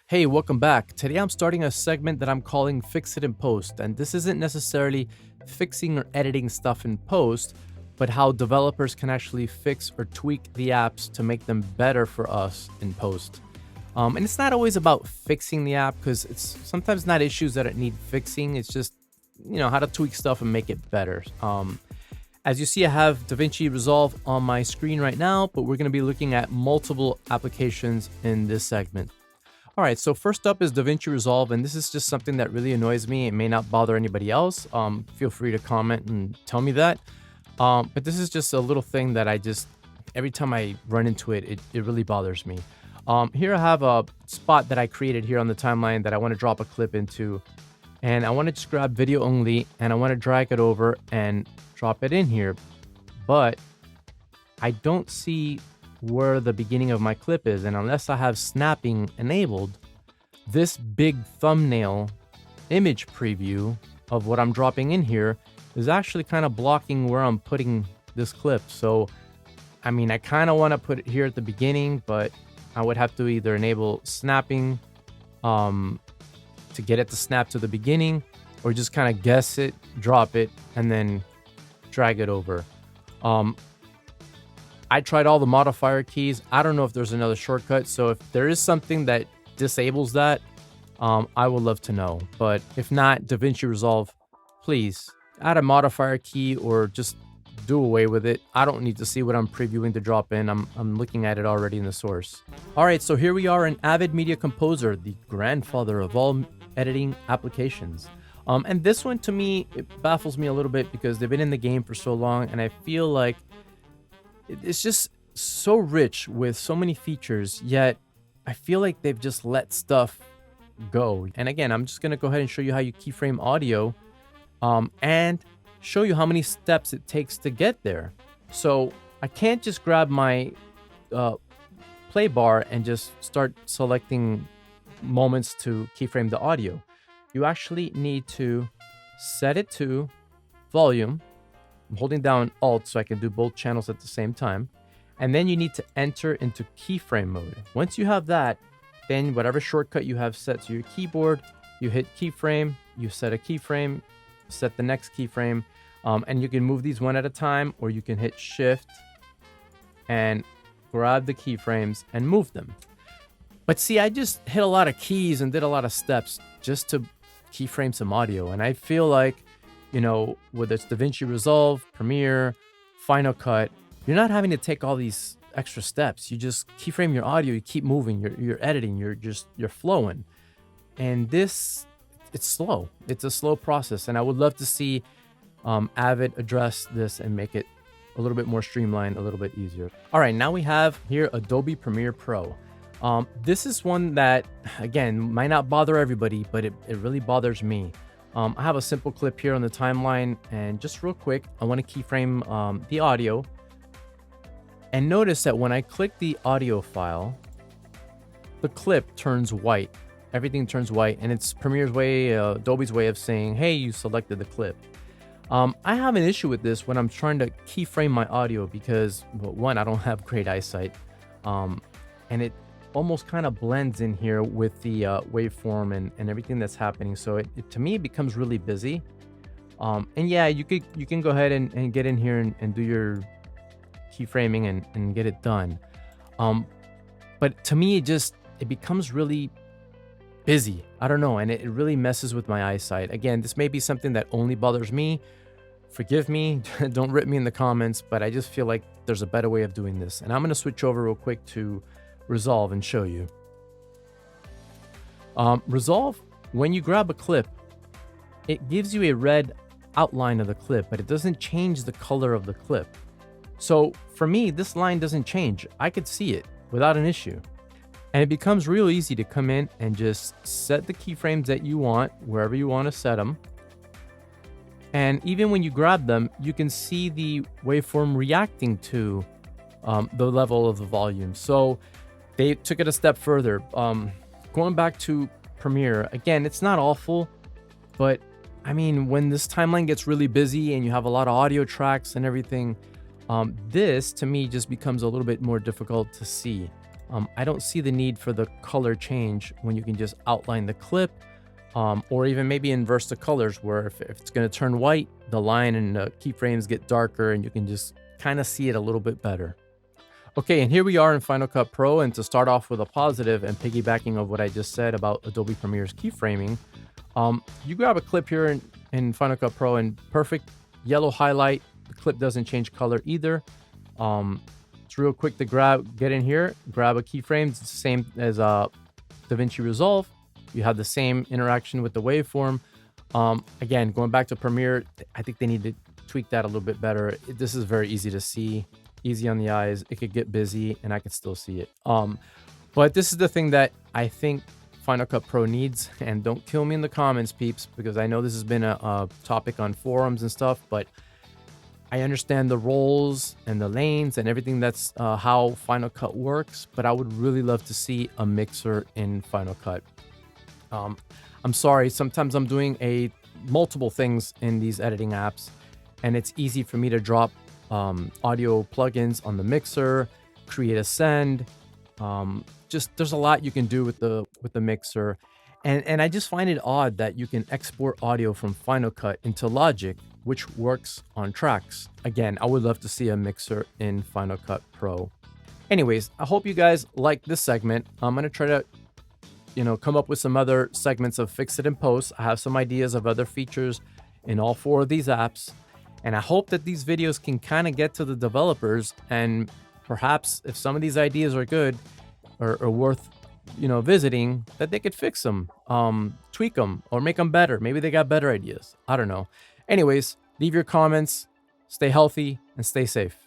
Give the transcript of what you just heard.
Hey, welcome back. Today I'm starting a segment that I'm calling Fix It in Post, and this isn't necessarily fixing or editing stuff in post, but how developers can actually fix or tweak the apps to make them better for us in post. And it's not always about fixing the app because it's sometimes not issues that it need fixing. It's just, how to tweak stuff and make it better. As you see, I have DaVinci Resolve on my screen right now, but we're going to be looking at multiple applications in this segment. All right, so first up is DaVinci Resolve, and this is just something that really annoys me. It may not bother anybody else. Feel free to comment and tell me that. But this is just a little thing that every time I run into it, it really bothers me. Here I have a spot that I created here on the timeline that I want to drop a clip into. And I want to just grab video only, and I want to drag it over and drop it in here. But I don't see where the beginning of my clip is, and unless I have snapping enabled, this big thumbnail image preview of what I'm dropping in here is actually kind of blocking where I'm putting this clip. So I kind of want to put it here at the beginning, but I would have to either enable snapping to get it to snap to the beginning, or just kind of guess it, drop it, and then drag it over. I tried all the modifier keys. I don't know if there's another shortcut. So if there is something that disables that, I would love to know. But if not, DaVinci Resolve, please add a modifier key or just do away with it. I don't need to see what I'm previewing to drop in. I'm looking at it already in the source. All right, so here we are in Avid Media Composer, the grandfather of all editing applications. And this one, to me, it baffles me a little bit because they've been in the game for so long, and I feel like it's just so rich with so many features, yet I feel like they've just let stuff go. And again, I'm just going to go ahead and show you how you keyframe audio and show you how many steps it takes to get there. So I can't just grab my play bar and just start selecting moments to keyframe the audio. You actually need to set it to volume. I'm holding down Alt so I can do both channels at the same time. And then you need to enter into keyframe mode. Once you have that, then whatever shortcut you have set to your keyboard, you hit keyframe, you set a keyframe, set the next keyframe, and you can move these one at a time, or you can hit Shift and grab the keyframes and move them. But see, I just hit a lot of keys and did a lot of steps just to keyframe some audio. And I feel like, whether it's DaVinci Resolve, Premiere, Final Cut, you're not having to take all these extra steps. You just keyframe your audio, you keep moving, you're editing, you're flowing. And it's slow. It's a slow process. And I would love to see Avid address this and make it a little bit more streamlined, a little bit easier. All right, now we have here Adobe Premiere Pro. This is one that, again, might not bother everybody, but it really bothers me. I have a simple clip here on the timeline, and just real quick, I want to keyframe the audio. And notice that when I click the audio file, the clip turns white. Everything turns white, and it's Premiere's way, Adobe's way of saying, hey, you selected the clip. I have an issue with this when I'm trying to keyframe my audio because, well, one, I don't have great eyesight, and it almost kind of blends in here with the waveform and everything that's happening. So it to me, it becomes really busy. And yeah, you can go ahead and get in here and do your keyframing and get it done. But to me, it becomes really busy. I don't know. And it really messes with my eyesight. Again, this may be something that only bothers me. Forgive me. Don't rip me in the comments, but I just feel like there's a better way of doing this. And I'm going to switch over real quick to Resolve and show you. Resolve, when you grab a clip, it gives you a red outline of the clip, but it doesn't change the color of the clip. So for me, this line doesn't change. I could see it without an issue. And it becomes real easy to come in and just set the keyframes that you want, wherever you want to set them. And even when you grab them, you can see the waveform reacting to the level of the volume. So they took it a step further. Going back to Premiere, again, it's not awful, but when this timeline gets really busy and you have a lot of audio tracks and everything, this to me just becomes a little bit more difficult to see. I don't see the need for the color change when you can just outline the clip, or even maybe inverse the colors where if it's going to turn white, the line and the keyframes get darker and you can just kind of see it a little bit better. Okay, and here we are in Final Cut Pro, and to start off with a positive and piggybacking of what I just said about Adobe Premiere's keyframing, you grab a clip here in Final Cut Pro and perfect yellow highlight. The clip doesn't change color either. It's real quick to get in here, grab a keyframe. It's the same as DaVinci Resolve. You have the same interaction with the waveform. Again, going back to Premiere, I think they need to tweak that a little bit better. This is very easy to see, easy on the eyes. It could get busy and I could still see it. But this is the thing that I think Final Cut Pro needs, and don't kill me in the comments, peeps, because I know this has been a topic on forums and stuff, but I understand the roles and the lanes and everything. That's how Final Cut works, but I would really love to see a mixer in Final Cut. I'm sorry, sometimes I'm doing multiple things in these editing apps, and it's easy for me to drop audio plugins on the mixer, create a send. Just there's a lot you can do with the mixer, and I just find it odd that you can export audio from Final Cut into Logic, which works on tracks. Again, I would love to see a mixer in Final Cut Pro. Anyways, I hope you guys like this segment. I'm gonna try to come up with some other segments of Fix It in Post. I have some ideas of other features in all 4 of these apps, and I hope that these videos can kind of get to the developers, and perhaps if some of these ideas are good or worth visiting, that they could fix them, tweak them, or make them better. Maybe they got better ideas. I don't know. Anyways, leave your comments, stay healthy, and stay safe.